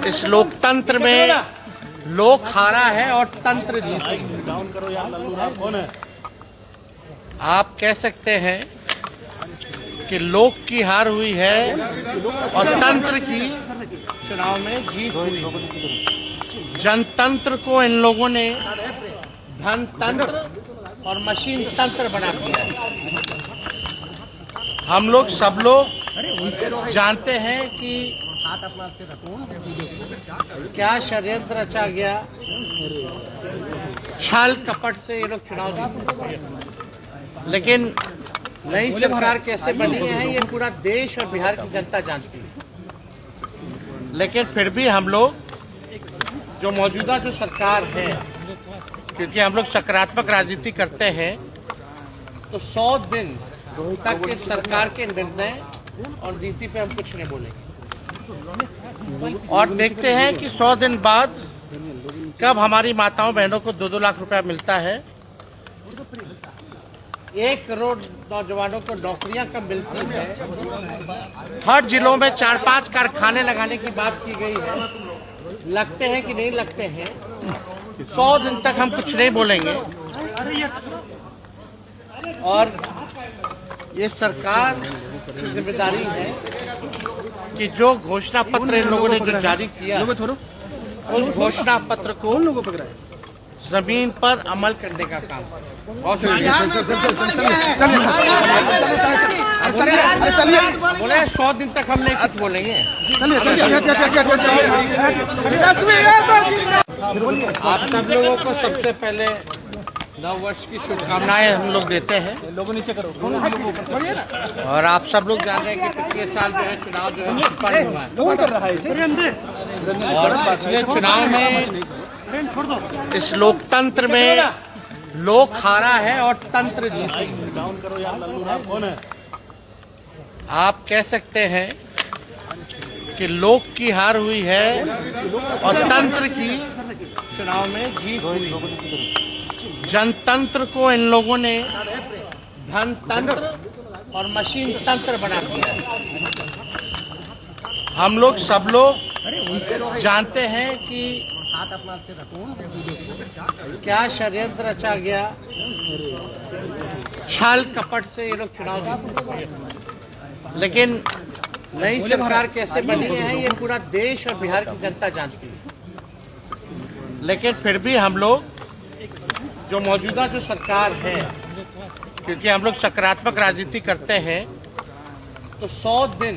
इस लोकतंत्र में लोक हारा है और तंत्र जीता है। आप कह सकते हैं कि लोक की हार हुई है और तंत्र की चुनाव में जीत हुई। जनतंत्र को इन लोगों ने धनतंत्र और मशीन तंत्र बना दिया है। हम लोग सब लोग जानते हैं कि क्या षड्यंत्र रचा गया, छल कपट से ये लोग चुनाव जीते। लेकिन नई सरकार कैसे बनी है ये पूरा देश और बिहार की जनता जानती है। लेकिन फिर भी हम लोग जो मौजूदा जो सरकार है, क्योंकि हम लोग सकारात्मक राजनीति करते हैं, तो 100 दिन तक इस सरकार के निर्णय और नीति पे हम कुछ नहीं बोलेंगे। और देखते हैं कि 100 दिन बाद कब हमारी माताओं बहनों को 2-2 लाख रुपया मिलता है, 1 करोड़ नौजवानों को नौकरियां कब मिलती है, हर जिलों में 4-5 कारखाने लगाने की बात की गई है। लगते हैं कि नहीं लगते हैं, 100 दिन तक हम कुछ नहीं बोलेंगे। और ये सरकार की जिम्मेदारी है कि जो घोषणा पत्र इन लोगों ने जो जारी किया, उस घोषणा पत्र को जमीन पर अमल करने का काम। बहुत शुक्रिया। बोले 100 दिन तक हम नहीं कुछ बोलेंगे। आप सब लोगों को सबसे पहले नव वर्ष की शुभकामनाएं हम लोग देते हैं। लोगों नीचे करो। और आप सब लोग जान रहे हैं कि पिछले साल जो है चुनाव जो है संपन्न हुआ है। और पिछले चुनाव में इस लोकतंत्र में लोक हारा है और तंत्र जीता है। आप कह सकते हैं कि लोक की हार हुई है और तंत्र की चुनाव में जीत हुई। जनतंत्र को इन लोगों ने धनतंत्र और मशीन तंत्र बना दिया है। हम लोग सब लोग जानते हैं कि क्या षड्यंत्र रचा गया, छल कपट से ये लोग चुनाव जीते। लेकिन नई सरकार कैसे बनी है ये पूरा देश और बिहार की जनता जानती है। लेकिन फिर भी हम लोग जो मौजूदा जो सरकार है, क्योंकि हम लोग सकारात्मक राजनीति करते हैं, तो 100 दिन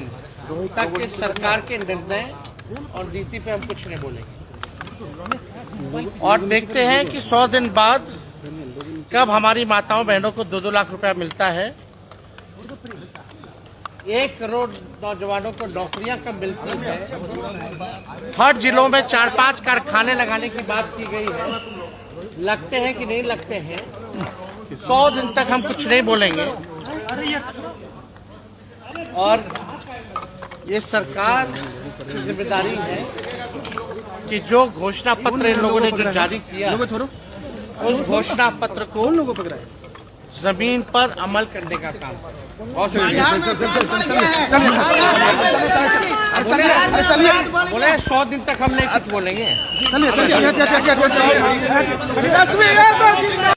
तक इस सरकार के निर्णय और नीति पे हम कुछ नहीं बोलेंगे। और देखते हैं कि 100 दिन बाद कब हमारी माताओं बहनों को 2-2 लाख रुपया मिलता है, 1 करोड़ नौजवानों को नौकरियां कब मिलती है, हर जिलों में 4-5 कारखाने लगाने की बात की गई है। लगते हैं कि नहीं लगते हैं, 100 दिन तक हम कुछ नहीं बोलेंगे। और ये सरकार की जिम्मेदारी है कि जो घोषणा पत्र इन लोगों ने जो जारी किया, उस घोषणा पत्र को जमीन पर अमल करने का काम। बहुत शुक्रिया। बोले 100 दिन तक हम नहीं कुछ बोलेंगे।